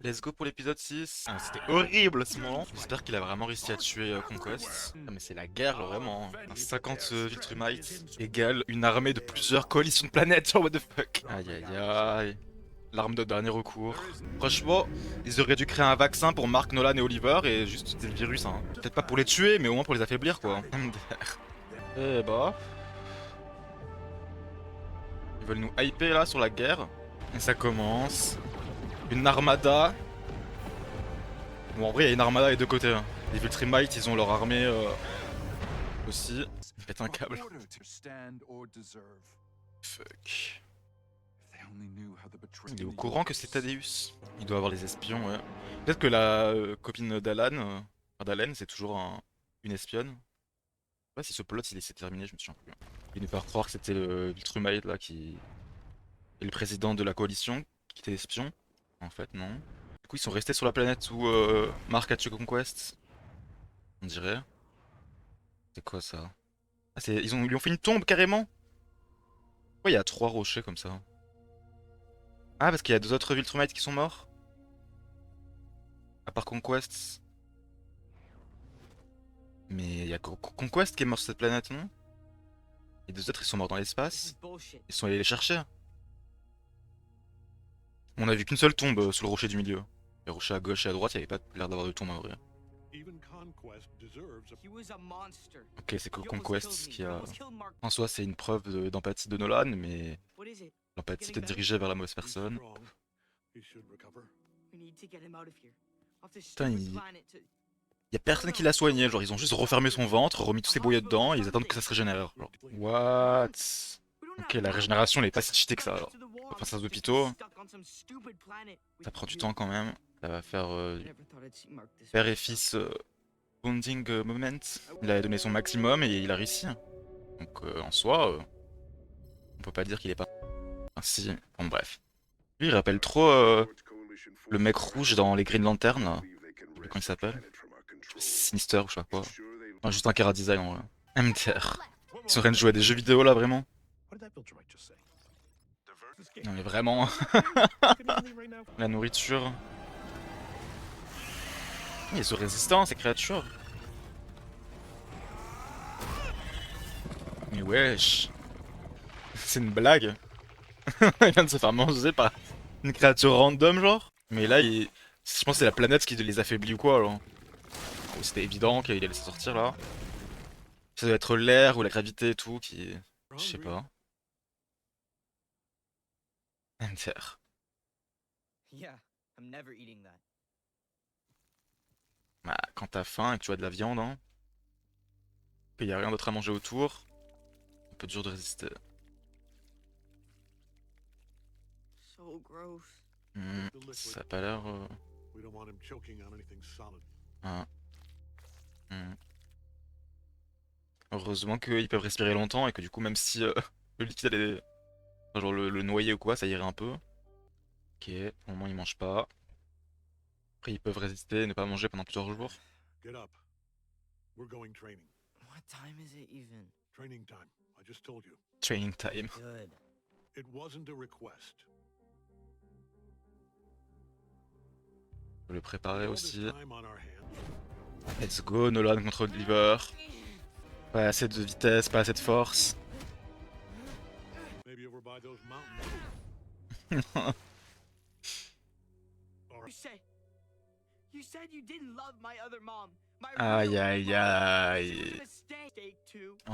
Let's go pour l'épisode 6. Ah, c'était horrible ce moment. J'espère qu'il a vraiment réussi à tuer Conquest. Ah, mais c'est la guerre vraiment. Un 50 Viltrumites égale une armée de plusieurs coalitions de planètes. Genre what the fuck. Aïe aïe aïe. L'arme de dernier recours. Franchement, ils auraient dû créer un vaccin pour Mark, Nolan et Oliver et juste utiliser le virus. Hein. Peut-être pas pour les tuer, mais au moins pour les affaiblir quoi. MDR. Eh bah. Ils veulent nous hyper là sur la guerre. Et ça commence. Une armada. Bon, en vrai, il y a une armada des deux côtés. Hein. Les Viltrumites, ils ont leur armée aussi. Ils pètent un câble. Fuck. Il est au courant que c'est Thaddeus. Il doit avoir les espions, ouais. Peut-être que la copine d'Alan, d'Alen, c'est toujours une espionne. Je sais pas si ce plot il s'est terminé, je me souviens plus. Il nous faire croire que c'était le Viltrumite là qui est le président de la coalition, qui était espion. En fait, non. Du coup, ils sont restés sur la planète où Mark a tué Conquest. On dirait. C'est quoi ça? Ah, ils lui ont fait une tombe carrément? Pourquoi il y a 3 rochers comme ça? Ah, parce qu'il y a 2 autres Viltrumites qui sont morts? À part Conquest. Mais il y a Conquest qui est mort sur cette planète, non? Les 2 autres ils sont morts dans l'espace. Ils sont allés les chercher. On a vu qu'une seule tombe sous le rocher du milieu. Les rochers à gauche et à droite, il n'y avait pas l'air d'avoir de tombe en vrai. Ok, c'est que Conquest qui a... En soi, c'est une preuve d'empathie de Nolan, mais l'empathie peut-être dirigée vers la mauvaise personne. Putain, il y a personne qui l'a soigné, genre ils ont juste refermé son ventre, remis tous ses boyaux dedans et ils attendent que ça se régénère. Genre. What? Ok, la régénération elle est pas si cheatée que ça alors. Enfin, ça d'hôpitaux. Ça prend du temps quand même. Ça va faire père et fils bonding moment. Il a donné son maximum et il a réussi. Donc en soi, on peut pas dire qu'il est pas... Enfin, si, bon bref. Lui il rappelle trop le mec rouge dans les Green Lantern là. Je sais plus comment il s'appelle. Sinister ou je sais pas quoi. Enfin, juste un Kara design en vrai. MTR. Ils sont en train de jouer à des jeux vidéo là vraiment. Non mais vraiment. La nourriture. Ils sont résistants ces créatures. Mais wesh. C'est une blague. Il vient de se faire manger par une créature random genre. Mais là je pense que c'est la planète qui les affaiblit ou quoi alors. C'était évident qu'il allait se sortir là. Ça doit être l'air ou la gravité et tout qui... Je sais pas. MTR. Bah, quand t'as faim et que tu as de la viande, hein, qu'il y a rien d'autre à manger autour, un peu dur de résister. Ça a pas l'air... Ah. Heureusement qu'ils peuvent respirer longtemps et que du coup même si le liquide allait... Enfin, genre le noyer ou quoi, ça irait un peu. Ok, au moment ils mangent pas. Après ils peuvent résister et ne pas manger pendant plusieurs jours. Training time. Faut le préparer aussi. Let's go, Nolan contre Oliver. Pas assez de vitesse, pas assez de force. Aïe aïe aïe. Oh.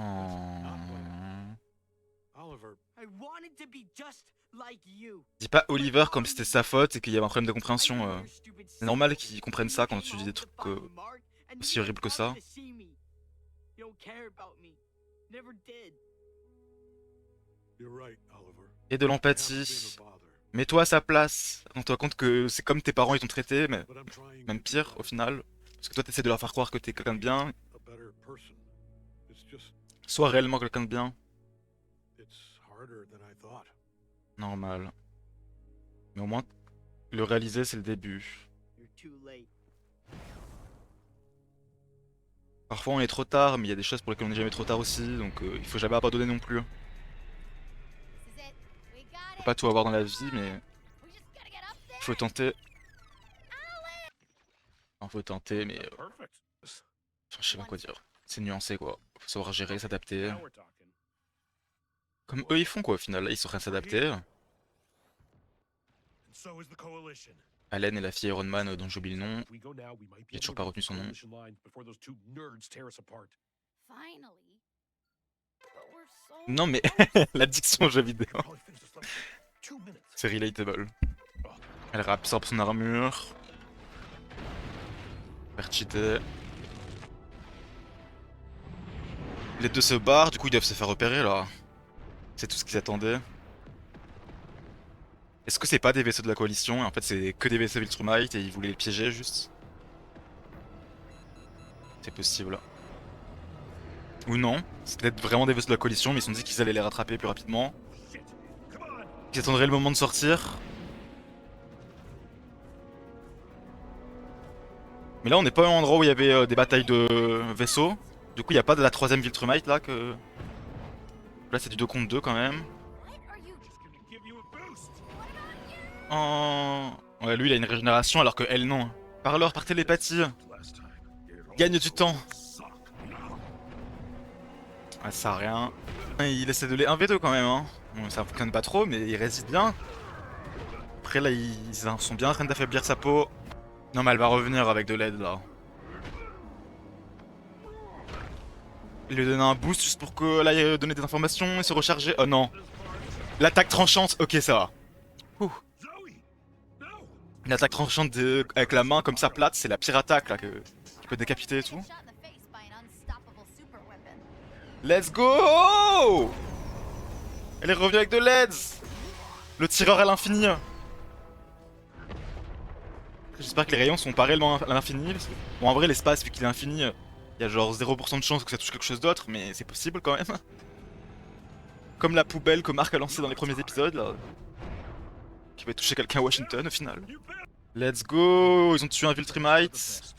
Dis pas Oliver comme si c'était sa faute et qu'il y avait un problème de compréhension. C'est normal qu'ils comprennent ça quand tu dis des trucs aussi horribles que ça. Et de l'empathie. Mets-toi à sa place. Rends-toi compte que c'est comme tes parents ils t'ont traité, mais même pire au final. Parce que toi t'essaies de leur faire croire que t'es quelqu'un de bien. Sois réellement quelqu'un de bien. Normal. Mais au moins, le réaliser c'est le début. Parfois on est trop tard, mais il y a des choses pour lesquelles on n'est jamais trop tard aussi, donc il faut jamais abandonner non plus. Faut pas tout avoir dans la vie, mais il faut tenter. Enfin, faut tenter, mais enfin, je sais pas quoi dire. C'est nuancé quoi. Faut savoir gérer, s'adapter. Comme eux ils font quoi au final, là ils sont en train de s'adapter. Allen et la fille Iron Man dont j'oublie le nom. J'ai toujours pas retenu son nom. Non mais l'addiction aux jeux vidéo. C'est relatable. Elle réabsorbe son armure. Faire cheater. Les deux se barrent, du coup ils doivent se faire repérer là. C'est tout ce qu'ils attendaient. Est-ce que c'est pas des vaisseaux de la coalition et en fait c'est que des vaisseaux Viltrumite et ils voulaient les piéger juste? C'est possible. Ou non, c'est peut-être vraiment des vaisseaux de la coalition mais ils se sont dit qu'ils allaient les rattraper plus rapidement. Ils attendraient le moment de sortir. Mais là on n'est pas à un endroit où il y avait des batailles de vaisseaux. Du coup il n'y a pas de la troisième Viltrumite là que... Là c'est du 2 contre 2 quand même. Oh... Ouais lui il a une régénération alors que elle non. Parle-leur par télépathie. Gagne du temps. Ah, ça sert à rien. Il essaie de les 1v2 quand même hein. Bon, ça fonctionne pas trop mais il résiste bien. Après là ils sont bien en train d'affaiblir sa peau. Non mais elle va revenir avec de l'aide là. Il lui donne un boost juste pour que là il donner des informations et se recharger. Oh non. L'attaque tranchante, ok ça va. Ouh. Une attaque tranchante avec la main comme ça plate, c'est la pire attaque là qui peut décapiter et tout. Let's go! Elle est revenue avec de l'aide! Le tireur à l'infini! J'espère que les rayons sont pas réellement à l'infini. Bon, en vrai, l'espace, vu qu'il est infini, il y a genre 0% de chance que ça touche quelque chose d'autre, mais c'est possible quand même. Comme la poubelle que Mark a lancée dans les premiers épisodes, là. Qui va toucher quelqu'un à Washington au final. Let's go! Ils ont tué un Viltrumite.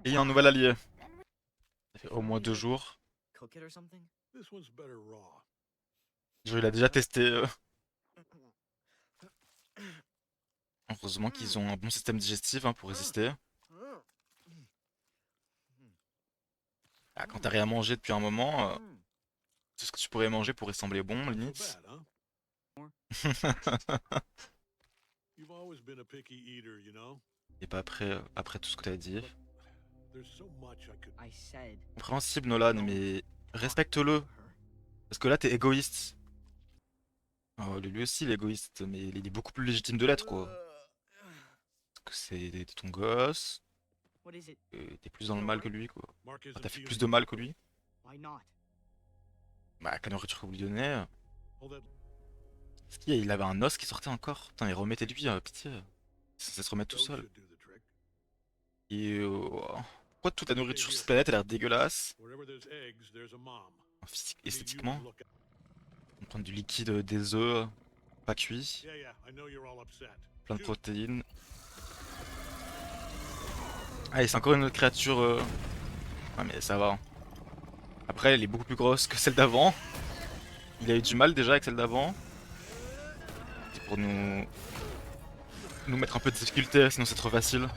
Et il y a un nouvel allié. Ça fait au moins 2 jours. Genre, il a déjà testé. Heureusement qu'ils ont un bon système digestif hein, pour résister. Ah, quand t'as rien mangé depuis un moment, tout ce que tu pourrais manger pourrait sembler bon, limite. Et pas après tout ce que t'as dit. Compréhensible Nolan, mais respecte-le. Parce que là t'es égoïste. Oh, lui aussi il est égoïste, mais il est beaucoup plus légitime de l'être quoi. Parce que c'est ton gosse. T'es plus dans le mal que lui quoi. Enfin, t'as fait plus de mal que lui. Bah, avec la nourriture que vous lui donnez. Est-ce qu'il avait un os qui sortait encore? Putain, mais remettez-lui, pitié. Ça se remet tout seul. Et pourquoi toute la nourriture sur cette planète a l'air dégueulasse? Esthétiquement. On prend du liquide, des œufs, pas cuits. Plein de protéines. Ah, et c'est encore une autre créature. Ah, mais ça va. Après, elle est beaucoup plus grosse que celle d'avant. Il a eu du mal déjà avec celle d'avant. C'est pour nous mettre un peu de difficulté, sinon c'est trop facile.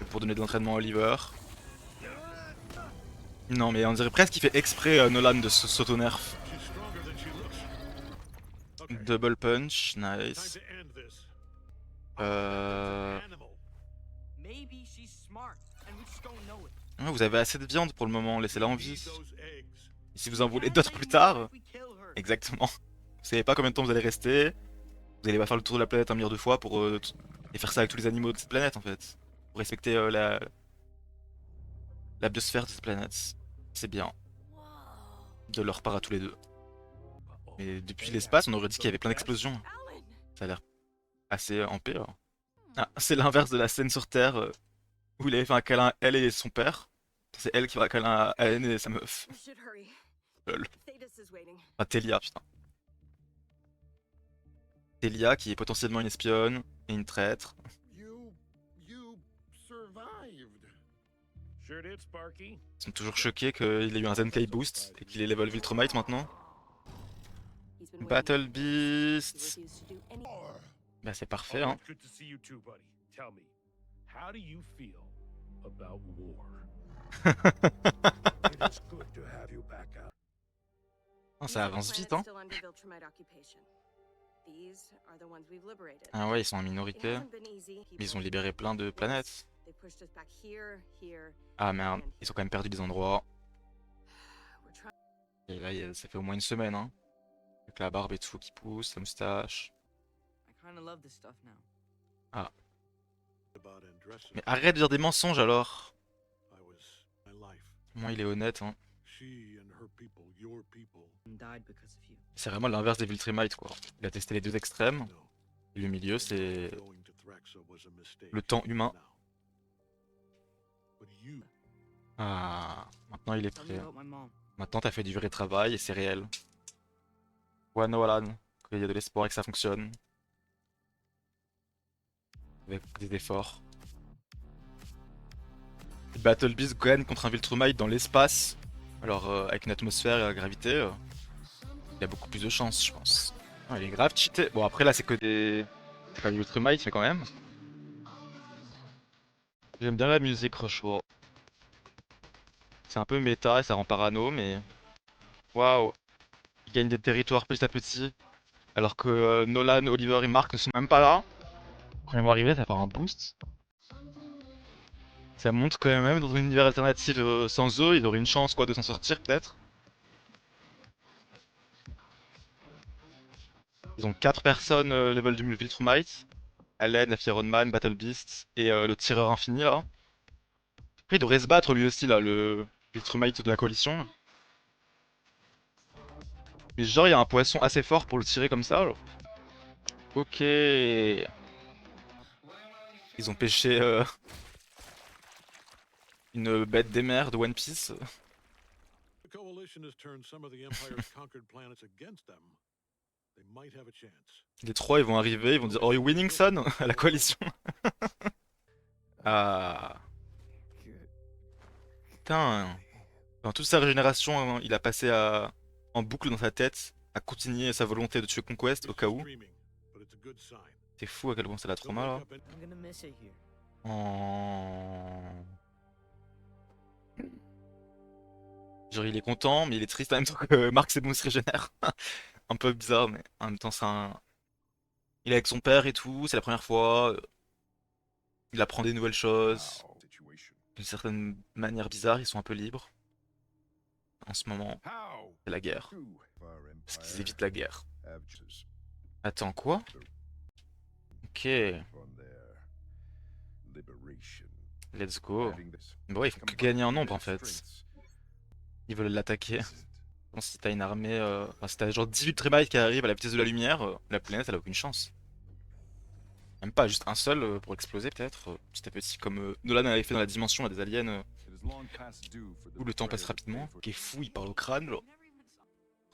Et pour donner de l'entraînement à Oliver. Non, mais on dirait presque qu'il fait exprès Nolan de s'auto-nerf. Double punch, nice. Ouais, vous avez assez de viande pour le moment, laissez-la en vie. Et si vous en voulez d'autres plus tard, exactement. Vous savez pas combien de temps vous allez rester. Vous allez pas faire le tour de la planète un milliard de fois pour et faire ça avec tous les animaux de cette planète en fait. Pour respecter la biosphère de cette planète. C'est bien. De leur part à tous les deux. Mais depuis l'espace, on aurait dit qu'il y avait plein d'explosions. Ça a l'air assez en paix. Alors. Ah, c'est l'inverse de la scène sur Terre où il avait fait un câlin à elle et son père. C'est elle qui va un câlin à Allen et sa meuf. Lol. Enfin, Telia, putain. Telia qui est potentiellement une espionne et une traître. Ils sont toujours choqués qu'il ait eu un Zenkai boost et qu'il ait level Viltrumite maintenant. Battle Beast. Bah c'est parfait hein. How do you feel about war? It is good to have you back out. Ah, ça avance vite, hein. Ah ouais, ils sont en minorité. Mais ils ont libéré plein de planètes. Ah merde, ils ont quand même perdu des endroits. Et là, ça fait au moins une semaine, hein. Avec la barbe et tout qui pousse, la moustache. Ah. Mais arrête de dire des mensonges alors. Moi, il est honnête, hein. C'est vraiment l'inverse des Viltrumites, quoi. Il a testé les deux extrêmes. Et le milieu, c'est le temps humain. Ah, maintenant il est prêt. Maintenant, t'as fait du vrai travail et c'est réel. Ouais, Nolan, qu'il y a de l'espoir et que ça fonctionne. Avec des efforts. Battle Beast gagne contre un Viltrumite dans l'espace. Alors, avec une atmosphère et la gravité, il a beaucoup plus de chance, je pense. Ah, il est grave cheaté. Bon, après, là, c'est que des. C'est pas du Viltrumite, mais quand même. J'aime bien la musique, franchement. C'est un peu méta et ça rend parano, mais. Waouh! Il gagne des territoires petit à petit. Alors que Nolan, Oliver et Mark ne sont même pas là. Quand ils vont arriver, ça va faire un boost. Ça montre quand même dans un univers alternatif sans eux, ils auraient une chance quoi de s'en sortir peut-être. Ils ont 4 personnes level du Viltrumite. Allen, Iron Man, Battle Beast et le tireur infini là. Après il devrait se battre lui aussi là, le Viltrumite de la coalition. Mais genre il y a un poisson assez fort pour le tirer comme ça. Alors. Ok. Ils ont pêché une bête des mers de One Piece. The coalition has turned some of the Empire's conquered planets against them. They might have a chance. Les trois ils vont arriver, ils vont dire "Are you winning son?" à la coalition. Ah. Putain. Dans toute sa régénération, hein, il a passé en boucle dans sa tête à continuer sa volonté de tuer Conquest au cas où. C'est fou à quel point ça l'a trauma là. Oh. Genre il est content, mais il est triste en même temps que Mark c'est bon se régénère. Un peu bizarre, mais en même temps c'est un. Il est avec son père et tout, c'est la première fois. Il apprend des nouvelles choses. D'une certaine manière bizarre, ils sont un peu libres. En ce moment, c'est la guerre. Parce qu'ils évitent la guerre. Attends, quoi? Ok, let's go. Bon, ils font que gagner en nombre en fait. Ils veulent l'attaquer. Bon, si t'as une armée, enfin, si t'as genre 18 Tremites qui arrivent à la vitesse de la lumière, la planète elle a aucune chance. Même pas, juste un seul pour exploser peut-être, petit à petit, comme Nolan avait fait dans la dimension à des aliens, où le temps passe rapidement. Qui est fou, il parle au crâne. Genre.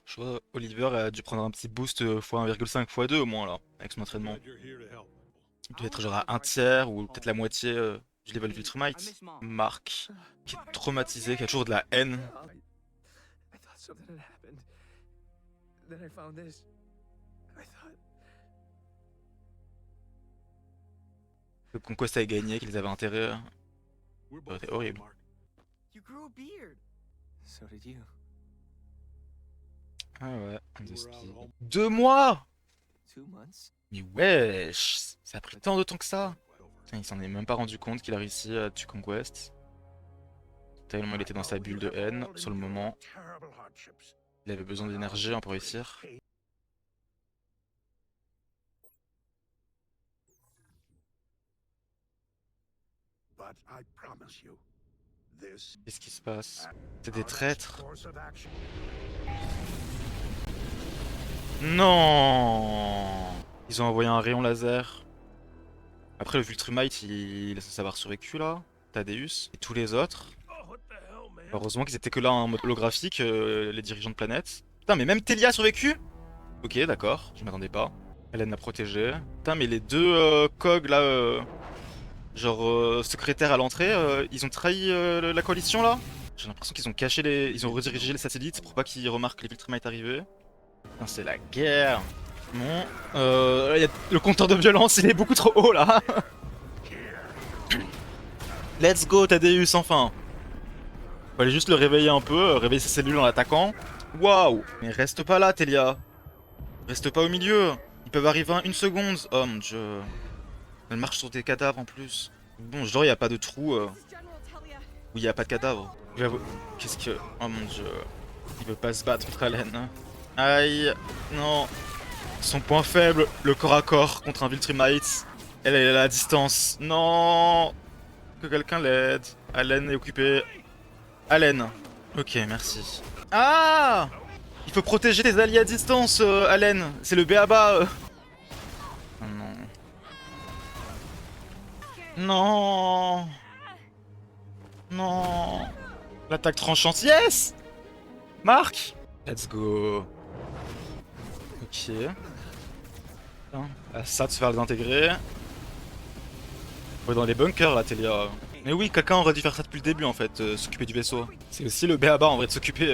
Je vois, Oliver a dû prendre un petit boost x1,5 x2 au moins là, avec son entraînement. Il doit être genre à un tiers ou peut-être la moitié du level d'Ultramite. Mark, qui est traumatisé, qui a toujours de la haine. Le Conquest avait gagné, qu'ils avaient intérêt. C'était horrible. Ah ouais, de speed. 2 mois! Mais wesh! Ça a pris tant de temps que ça! Putain, il s'en est même pas rendu compte qu'il a réussi à tuer Conquest. Tellement il était dans sa bulle de haine sur le moment. Il avait besoin d'énergie pour réussir. Qu'est-ce qui se passe? C'est des traîtres? Non! Ils ont envoyé un rayon laser. Après le Viltrumite, il est censé avoir survécu là. Thaddeus et tous les autres. Heureusement qu'ils étaient que là en mode holographique, les dirigeants de planète. Putain, mais même Telia a survécu? Ok, d'accord, je m'attendais pas. Hélène a protégé. Putain, mais les deux COG là, genre secrétaires à l'entrée, ils ont trahi la coalition là? J'ai l'impression qu'ils ont caché les. Ils ont redirigé les satellites pour pas qu'ils remarquent les Viltrumites arriver. Putain, c'est la guerre. Bon, le compteur de violence il est beaucoup trop haut là. Let's go, Thaddeus, enfin. Fallait juste le réveiller un peu, réveiller ses cellules en l'attaquant. Waouh. Mais reste pas là, Telia. Reste pas au milieu. Ils peuvent arriver en 1 seconde. Oh mon dieu. Elle marche sur des cadavres en plus. Bon, genre, y a pas de trou où y a pas de cadavre. Qu'est-ce que... Oh mon dieu. Il veut pas se battre contre Allen. Aïe. Non. Son point faible, le corps à corps contre un Viltrumite. Elle est à la distance. Non. Que quelqu'un l'aide. Allen est occupé. Allen. Ok, merci. Ah! Il faut protéger tes alliés à distance, Allen. C'est le b.a.-ba. Oh non. Non. Non. L'attaque tranchante. Yes! Marc! Let's go. Ok. Ça de se faire les intégrer. On est dans les bunkers là, Telia. Mais oui, quelqu'un aurait dû faire ça depuis le début en fait, s'occuper du vaisseau. C'est aussi le b.a.-ba en vrai de s'occuper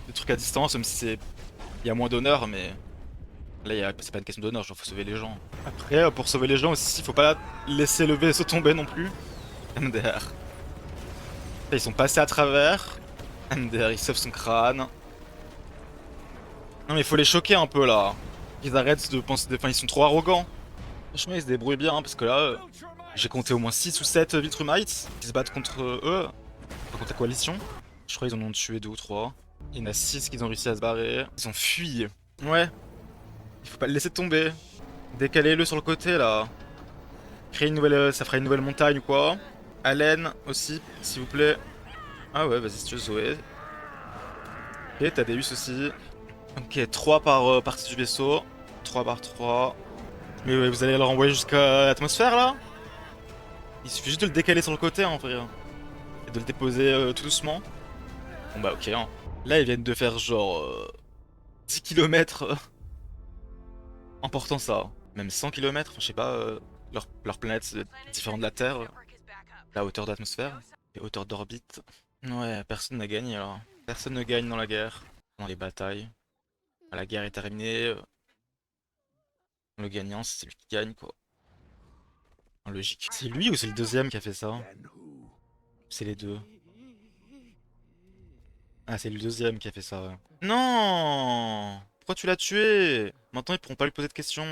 des trucs à distance, même si c'est... Il y a moins d'honneur, mais... Là, c'est pas une question d'honneur, genre faut sauver les gens. Après, pour sauver les gens aussi, faut pas laisser le vaisseau tomber non plus. MDR. Là, ils sont passés à travers. MDR, il sauve son crâne. Non mais il faut les choquer un peu là. Ils arrêtent de penser... Enfin, ils sont trop arrogants. Franchement, ils se débrouillent bien, hein, parce que là... J'ai compté au moins 6 ou 7 Viltrumites qui se battent contre eux, contre la coalition. Je crois qu'ils en ont tué 2 ou 3. Il y en a 6 qui ont réussi à se barrer. Ils ont fui. Ouais. Il faut pas le laisser tomber. Décalez-le sur le côté là. Créer une nouvelle... ça fera une nouvelle montagne ou quoi. Allen aussi, s'il vous plaît. Ah ouais, vas-y si tu veux Zoé. Ok, Thaddeus aussi. Ok, 3 par partie du vaisseau. 3 par 3. Mais ouais, vous allez le renvoyer jusqu'à l'atmosphère là? Il suffit juste de le décaler sur le côté en vrai. Et de le déposer tout doucement. Bon bah ok. Hein. Là ils viennent de faire genre 10 km en portant ça. Même 100 km, enfin, je sais pas, leur planète c'est différent de la Terre. La hauteur d'atmosphère. Et hauteur d'orbite. Ouais, personne n'a gagné alors. Personne ne gagne dans la guerre. Dans les batailles. La guerre est terminée. Le gagnant c'est celui qui gagne quoi. En logique. C'est lui ou c'est le deuxième qui a fait ça? C'est les deux. Ah, c'est le deuxième qui a fait ça, ouais. Non! Pourquoi tu l'as tué? Maintenant, ils pourront pas lui poser de questions.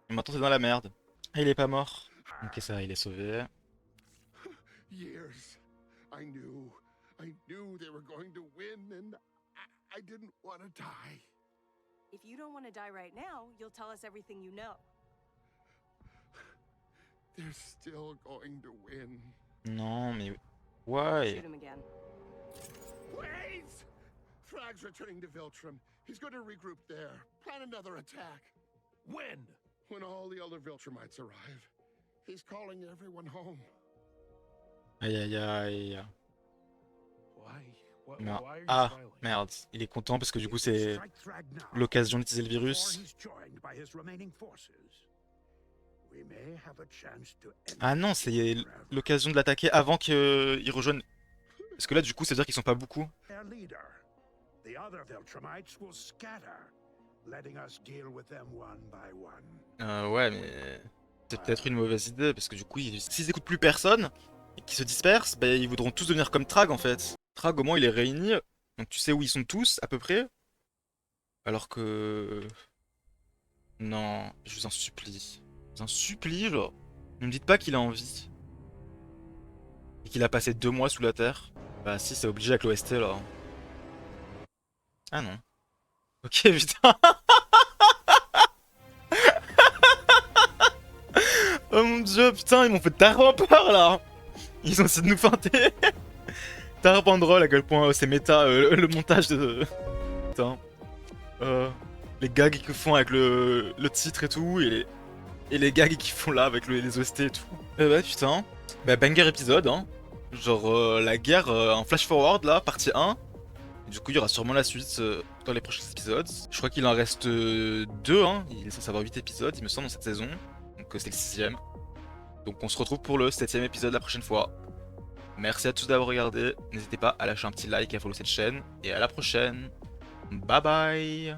Et maintenant, t'es dans la merde. Ah, il est pas mort. Ok, ça, il est sauvé. Years. I knew they were going to win, and I didn't want to die. If you don't want to die right now, you'll tell us everything you know. They're still going to win. Non, mais... Why? Shoot him again. Wait! Thrag's returning to Viltrum. He's going to regroup there. Plan another attack. When? When all the other Viltrumites arrive. He's calling everyone home. Aïe aïe aïe. Why? Non. Why are you Ah, smiling? merde. Il est content parce que du coup, c'est l'occasion d'utiliser le virus. Ah non, c'est l'occasion de l'attaquer avant qu'il rejoigne. Parce que là, du coup, ça veut dire qu'ils sont pas beaucoup. Ouais, mais c'est peut-être une mauvaise idée parce que du coup, s'ils écoutent plus personne et qu'ils se dispersent, bah, ils voudront tous devenir comme Thrag en fait. Thrag, au moins, il est réuni, donc tu sais où ils sont tous à peu près. Alors que... Non, je vous en supplie. Je vous en supplie, genre. Ne me dites pas qu'il a envie. Et qu'il a passé 2 mois sous la terre. Bah si, c'est obligé avec l'OST là. Ah non. Ok, putain. Oh mon dieu, putain, ils m'ont fait tellement peur là. Ils ont essayé de nous feinter. Tellement drôle à quel point c'est méta le montage de... Putain. Les gags qu'ils font avec le titre et tout, et les gags qu'ils font là avec les OST et tout. Ouais, putain. Bah, banger épisode, hein. Genre, la guerre en flash forward là, partie 1. Et du coup, il y aura sûrement la suite dans les prochains épisodes. Je crois qu'il en reste 2, hein. Il est censé avoir 8 épisodes, il me semble, dans cette saison. Donc, c'est le 6ème. Donc, on se retrouve pour le 7ème épisode la prochaine fois. Merci à tous d'avoir regardé. N'hésitez pas à lâcher un petit like et à follow cette chaîne. Et à la prochaine. Bye bye.